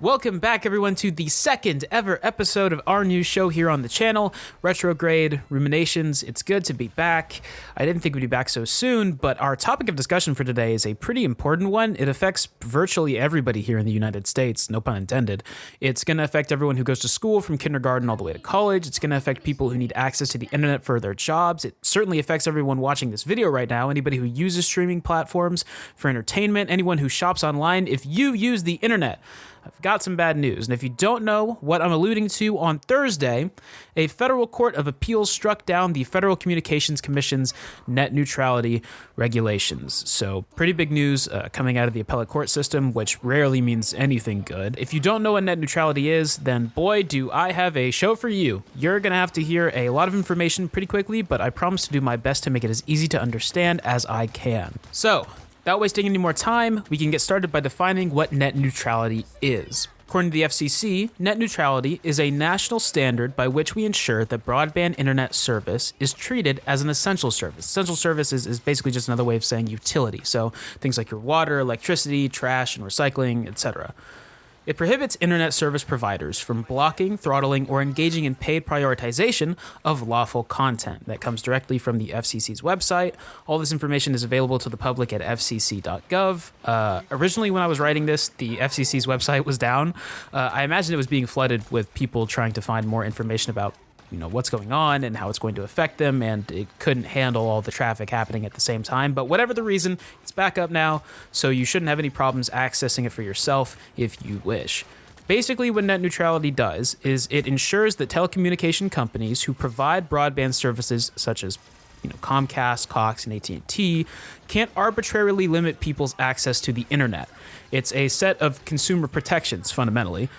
Welcome back, everyone, to the second ever episode of our new show here on the channel, Retrograde Ruminations. It's good to be back. I didn't think we'd be back so soon, but our topic of discussion for today is a pretty important one. It affects virtually everybody here in the United States, no pun intended. It's going to affect everyone who goes to school from kindergarten all the way to college. It's going to affect people who need access to the internet for their jobs. It certainly affects everyone watching this video right now, anybody who uses streaming platforms for entertainment, anyone who shops online. If you use the internet, I've got some bad news, and if you don't know what I'm alluding to, on Thursday, a federal court of appeals struck down the Federal Communications Commission's Net Neutrality regulations. So pretty big news coming out of the appellate court system, which rarely means anything good. If you don't know what net neutrality is, then boy, do I have a show for you. You're going to have to hear a lot of information pretty quickly, but I promise to do my best to make it as easy to understand as I can. So, without wasting any more time, we can get started by defining what net neutrality is. According to the FCC, net neutrality is a national standard by which we ensure that broadband internet service is treated as an essential service. Essential service is basically just another way of saying utility. So things like your water, electricity, trash, and recycling, etc. It prohibits internet service providers from blocking, throttling, or engaging in paid prioritization of lawful content. That comes directly from the FCC's website. All this information is available to the public at fcc.gov. Originally, when I was writing this, the FCC's website was down. I imagine it was being flooded with people trying to find more information about what's going on and how it's going to affect them, and it couldn't handle all the traffic happening at the same time. But whatever the reason, it's back up now, so you shouldn't have any problems accessing it for yourself if you wish. Basically, what net neutrality does is it ensures that telecommunication companies who provide broadband services such as Comcast, Cox, and AT&T can't arbitrarily limit people's access to the internet. It's a set of consumer protections, fundamentally.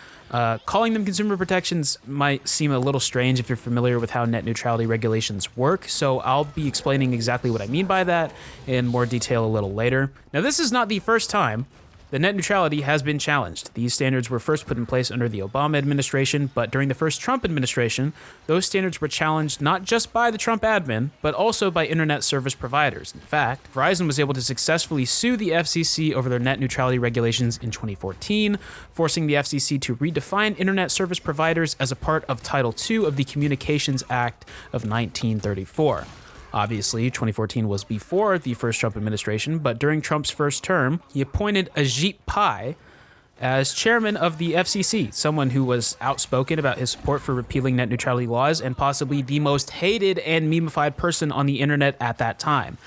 Calling them consumer protections might seem a little strange if you're familiar with how net neutrality regulations work, so I'll be explaining exactly what I mean by that in more detail a little later. Now, this is not the first time that net neutrality has been challenged. These standards were first put in place under the Obama administration, but during the first Trump administration, those standards were challenged not just by the Trump admin, but also by internet service providers. In fact, Verizon was able to successfully sue the FCC over their net neutrality regulations in 2014, forcing the FCC to redefine internet service providers as a part of Title II of the Communications Act of 1934. Obviously, 2014 was before the first Trump administration, but during Trump's first term, he appointed Ajit Pai as chairman of the FCC, someone who was outspoken about his support for repealing net neutrality laws and possibly the most hated and memeified person on the internet at that time.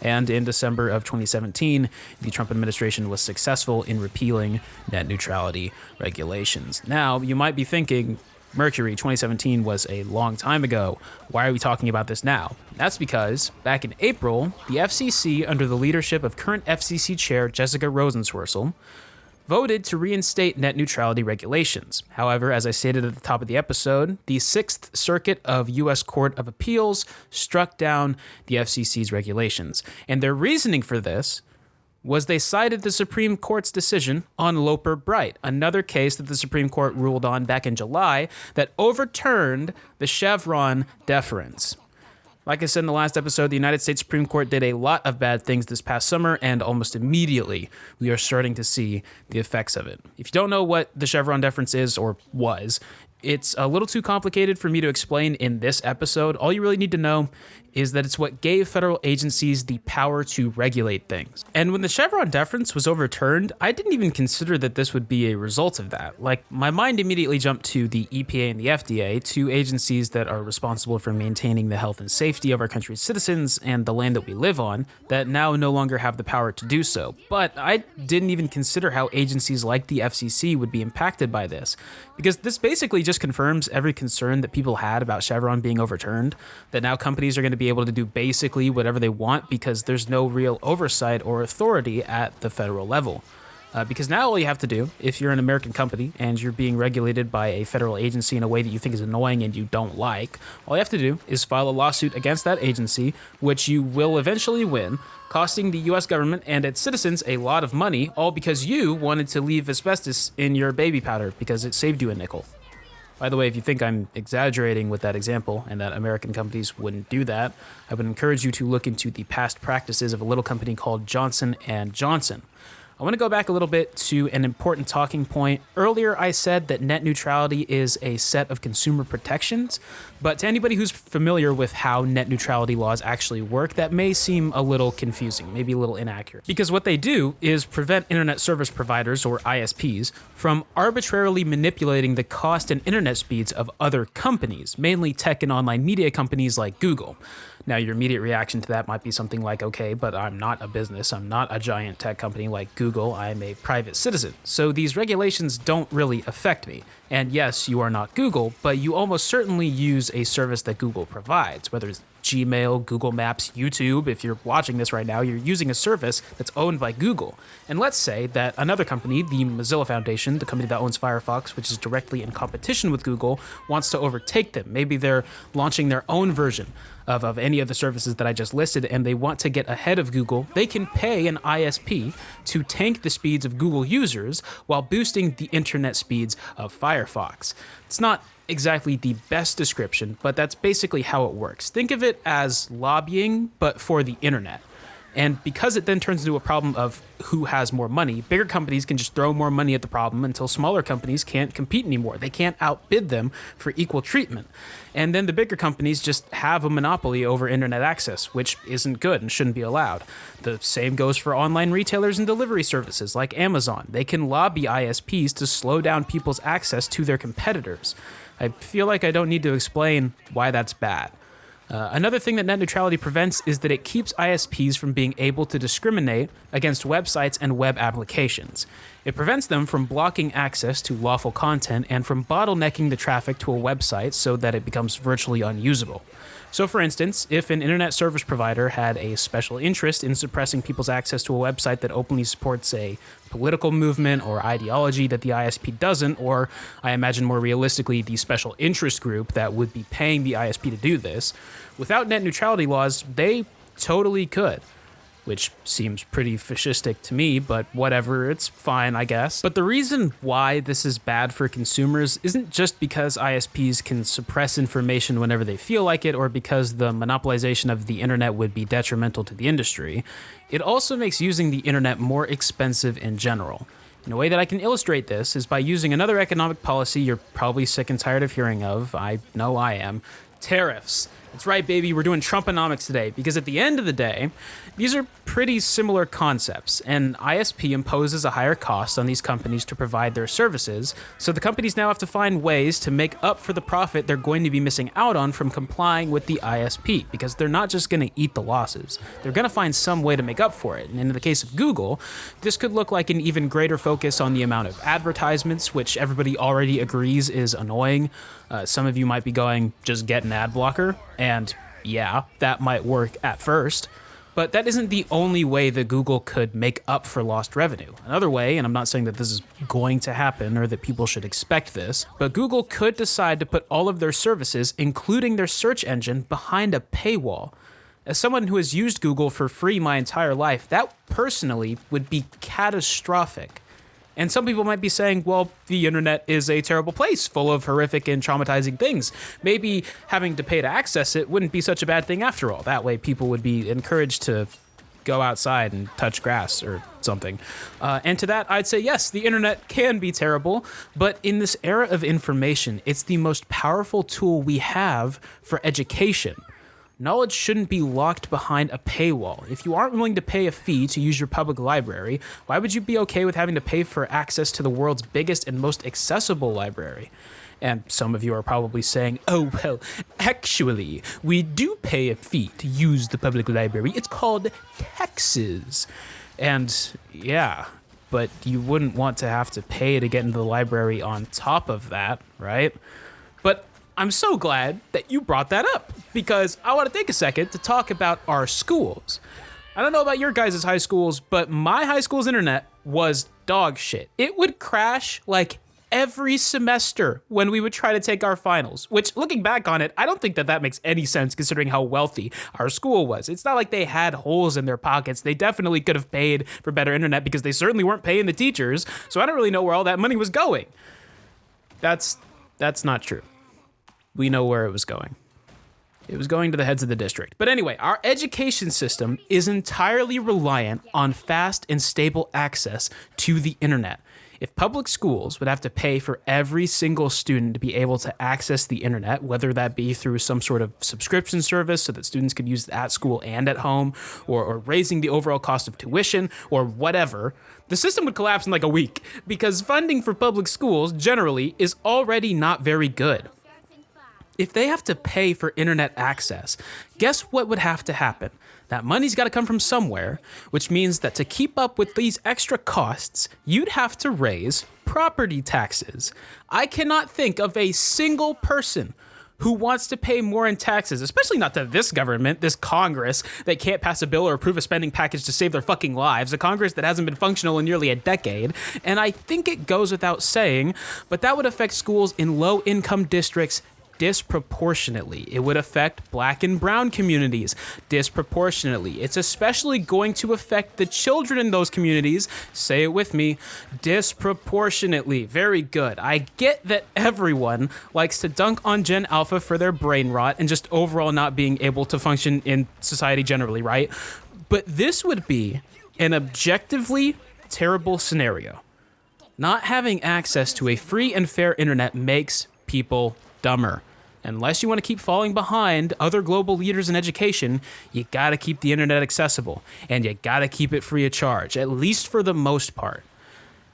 And in December of 2017, the Trump administration was successful in repealing net neutrality regulations. Now, you might be thinking, Mercury, 2017 was a long time ago. Why are we talking about this now? That's because, back in April, the FCC, under the leadership of current FCC Chair Jessica Rosenzwersel, voted to reinstate net neutrality regulations. However, as I stated at the top of the episode, the Sixth Circuit U.S. Court of Appeals struck down the FCC's regulations. And their reasoning for this was they cited the Supreme Court's decision on Loper-Bright, another case that the Supreme Court ruled on back in July that overturned the Chevron deference. Like I said in the last episode, the United States Supreme Court did a lot of bad things this past summer, and almost immediately we are starting to see the effects of it. If you don't know what the Chevron deference is or was, it's a little too complicated for me to explain in this episode. All you really need to know is that it's what gave federal agencies the power to regulate things. And when the Chevron deference was overturned, I didn't even consider that this would be a result of that. Like, my mind immediately jumped to the EPA and the FDA, two agencies that are responsible for maintaining the health and safety of our country's citizens and the land that we live on, that now no longer have the power to do so. But I didn't even consider how agencies like the FCC would be impacted by this, because this basically just confirms every concern that people had about Chevron being overturned, that now companies are going to be able to do basically whatever they want because there's no real oversight or authority at the federal level. Because now all you have to do, if you're an American company and you're being regulated by a federal agency in a way that you think is annoying and you don't like, all you have to do is file a lawsuit against that agency, which you will eventually win, costing the U.S. government and its citizens a lot of money, all because you wanted to leave asbestos in your baby powder because it saved you a nickel. By the way, if you think I'm exaggerating with that example and that American companies wouldn't do that, I would encourage you to look into the past practices of a little company called Johnson & Johnson. I want to go back a little bit to an important talking point. Earlier, I said that net neutrality is a set of consumer protections, but to anybody who's familiar with how net neutrality laws actually work, that may seem a little confusing, maybe a little inaccurate. Because what they do is prevent internet service providers, or ISPs, from arbitrarily manipulating the cost and internet speeds of other companies, mainly tech and online media companies like Google. Now, your immediate reaction to that might be something like, okay, but I'm not a business. I'm not a giant tech company like Google. I'm a private citizen. So these regulations don't really affect me. And yes, you are not Google, but you almost certainly use a service that Google provides, whether it's Gmail, Google Maps, YouTube. If you're watching this right now, you're using a service that's owned by Google. And let's say that another company, the Mozilla Foundation, the company that owns Firefox, which is directly in competition with Google, wants to overtake them. Maybe they're launching their own version of any of the services that I just listed, and they want to get ahead of Google. They can pay an ISP to tank the speeds of Google users while boosting the internet speeds of Firefox. It's not exactly the best description, but that's basically how it works. Think of it as lobbying, but for the internet. And because it then turns into a problem of who has more money, bigger companies can just throw more money at the problem until smaller companies can't compete anymore. They can't outbid them for equal treatment. And then the bigger companies just have a monopoly over internet access, which isn't good and shouldn't be allowed. The same goes for online retailers and delivery services like Amazon. They can lobby ISPs to slow down people's access to their competitors. I feel like I don't need to explain why that's bad. Another thing that net neutrality prevents is that it keeps ISPs from being able to discriminate against websites and web applications. It prevents them from blocking access to lawful content and from bottlenecking the traffic to a website so that it becomes virtually unusable. So for instance, if an internet service provider had a special interest in suppressing people's access to a website that openly supports a political movement or ideology that the ISP doesn't, or I imagine more realistically, the special interest group that would be paying the ISP to do this, without net neutrality laws, they totally could. Which seems pretty fascistic to me, but whatever, it's fine, I guess. But the reason why this is bad for consumers isn't just because ISPs can suppress information whenever they feel like it, or because the monopolization of the internet would be detrimental to the industry. It also makes using the internet more expensive in general. And a way that I can illustrate this is by using another economic policy you're probably sick and tired of hearing of. I know I am. Tariffs. That's right, baby, we're doing Trumponomics today, because at the end of the day, these are pretty similar concepts. An ISP imposes a higher cost on these companies to provide their services, so the companies now have to find ways to make up for the profit they're going to be missing out on from complying with the ISP, because they're not just going to eat the losses. They're going to find some way to make up for it. And in the case of Google, this could look like an even greater focus on the amount of advertisements, which everybody already agrees is annoying. Some of you might be going, just get an ad blocker. And yeah, that might work at first, but that isn't the only way that Google could make up for lost revenue. Another way, and I'm not saying that this is going to happen or that people should expect this, but Google could decide to put all of their services, including their search engine, behind a paywall. As someone who has used Google for free my entire life, that personally would be catastrophic. And some people might be saying, well, the internet is a terrible place full of horrific and traumatizing things. Maybe having to pay to access it wouldn't be such a bad thing after all. That way people would be encouraged to go outside and touch grass or something. And to that, I'd say, yes, the internet can be terrible, but in this era of information, it's the most powerful tool we have for education. Knowledge shouldn't be locked behind a paywall. If you aren't willing to pay a fee to use your public library, why would you be okay with having to pay for access to the world's biggest and most accessible library? And some of you are probably saying, oh, well, actually, we do pay a fee to use the public library. It's called taxes. And yeah, but you wouldn't want to have to pay to get into the library on top of that, right? But I'm so glad that you brought that up, because I want to take a second to talk about our schools. I don't know about your guys' high schools, but my high school's internet was dog shit. It would crash like every semester when we would try to take our finals, which, looking back on it, I don't think that makes any sense considering how wealthy our school was. It's not like they had holes in their pockets. They definitely could have paid for better internet because they certainly weren't paying the teachers, so I don't really know where all that money was going. That's not true. We know where it was going. It was going to the heads of the district. But anyway, our education system is entirely reliant on fast and stable access to the internet. If public schools would have to pay for every single student to be able to access the internet, whether that be through some sort of subscription service so that students could use it at school and at home, or raising the overall cost of tuition, or whatever, the system would collapse in like a week, because funding for public schools generally is already not very good. If they have to pay for internet access, guess what would have to happen? That money's got to come from somewhere, which means that to keep up with these extra costs, you'd have to raise property taxes. I cannot think of a single person who wants to pay more in taxes, especially not to this government, this Congress that can't pass a bill or approve a spending package to save their fucking lives, a Congress that hasn't been functional in nearly a decade. And I think it goes without saying, but that would affect schools in low-income districts disproportionately. It would affect Black and brown communities disproportionately. It's especially going to affect the children in those communities, say it with me, disproportionately. Very good. I get that everyone likes to dunk on Gen Alpha for their brain rot and just overall not being able to function in society generally, right? But this would be an objectively terrible scenario. Not having access to a free and fair internet makes people dumber. Unless you want to keep falling behind other global leaders in education, you gotta keep the internet accessible, and you gotta keep it free of charge, at least for the most part.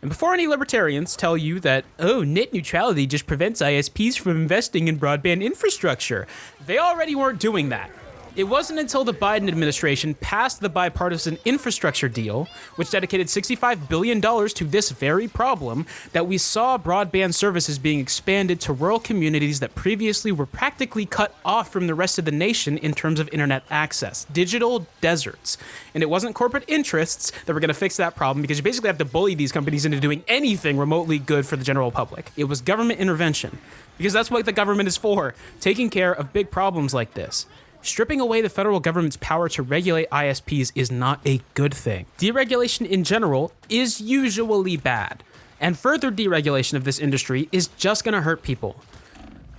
And before any libertarians tell you that, oh, net neutrality just prevents ISPs from investing in broadband infrastructure, they already weren't doing that. It wasn't until the Biden administration passed the bipartisan infrastructure deal, which dedicated $65 billion to this very problem, that we saw broadband services being expanded to rural communities that previously were practically cut off from the rest of the nation in terms of internet access. Digital deserts. And it wasn't corporate interests that were going to fix that problem, because you basically have to bully these companies into doing anything remotely good for the general public. It was government intervention, because that's what the government is for, taking care of big problems like this. Stripping away the federal government's power to regulate ISPs is not a good thing. Deregulation in general is usually bad, and further deregulation of this industry is just going to hurt people.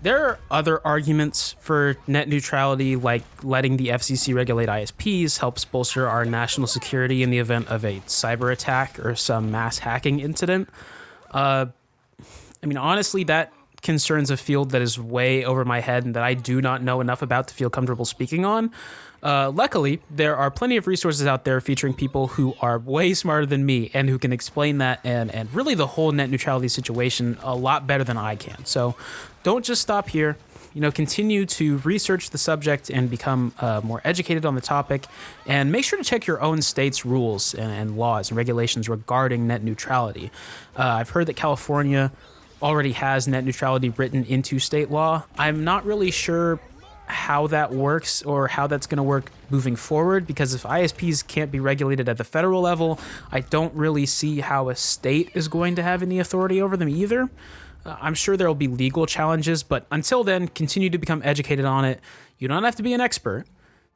There are other arguments for net neutrality, like letting the FCC regulate ISPs helps bolster our national security in the event of a cyber attack or some mass hacking incident. Honestly, that concerns a field that is way over my head and that I do not know enough about to feel comfortable speaking on. Luckily, there are plenty of resources out there featuring people who are way smarter than me and who can explain that and really the whole net neutrality situation a lot better than I can. So don't just stop here. Continue to research the subject and become more educated on the topic, and make sure to check your own state's rules and laws and regulations regarding net neutrality. I've heard that California already has net neutrality written into state law. I'm not really sure how that works or how that's going to work moving forward, because if ISPs can't be regulated at the federal level, I don't really see how a state is going to have any authority over them either. I'm sure there will be legal challenges, but until then, continue to become educated on it. You don't have to be an expert.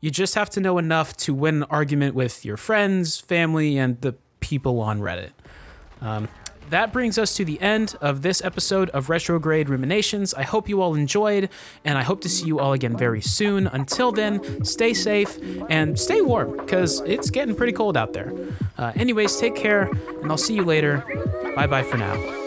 You just have to know enough to win an argument with your friends, family, and the people on Reddit. That brings us to the end of this episode of Retrograde Ruminations. I hope you all enjoyed, and I hope to see you all again very soon. Until then, stay safe and stay warm, because it's getting pretty cold out there. Anyways, take care, and I'll see you later. Bye-bye for now.